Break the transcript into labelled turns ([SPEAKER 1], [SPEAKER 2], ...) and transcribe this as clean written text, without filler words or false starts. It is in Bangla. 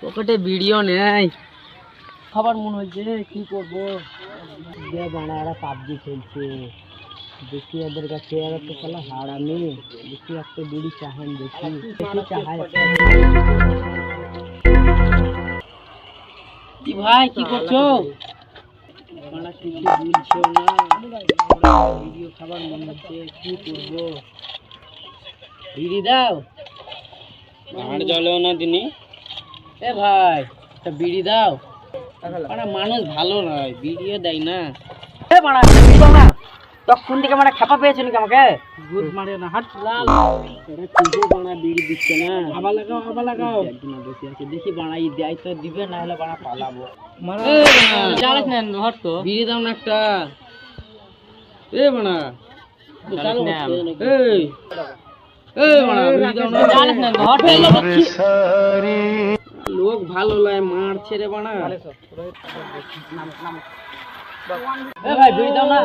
[SPEAKER 1] পকেটে ভিডিও নেই, খাবার মনে হচ্ছে কি করবো। বানারা পাবজি খেলছে, দেখি ওদের কাছে আর তো খেলা হারামি। দেখি একটা বিড়ি চাহান, দেখি চাহাই। কি ভাই কি করছো? কিছু বলছো না, ভিডিও খাবার মনে হচ্ছে কি করবো। বিড়ি দাও, আর জ্বলেও না দিনি। এ ভাই একটা বিড়ি দাও। মানুষ ভালো নয়, বিড়িও দেয় না। তখন থেকে মানে খাপা পেয়েছো নাকি আমাকে? গুড মারে না, হাট লাল বানা বিড়ি দিচ্ছে না। আবার লাগাও, আবার লাগাও। একদিন বসে আছে, দেখি বানাই দেয় তো দিবে, না হলে বানা পালাবো। বিড়ি দাও না একটা। এ বানা লোক ভালো লাগে, মার ছেড়ে বানা। ভাই বিড়ি দাও না।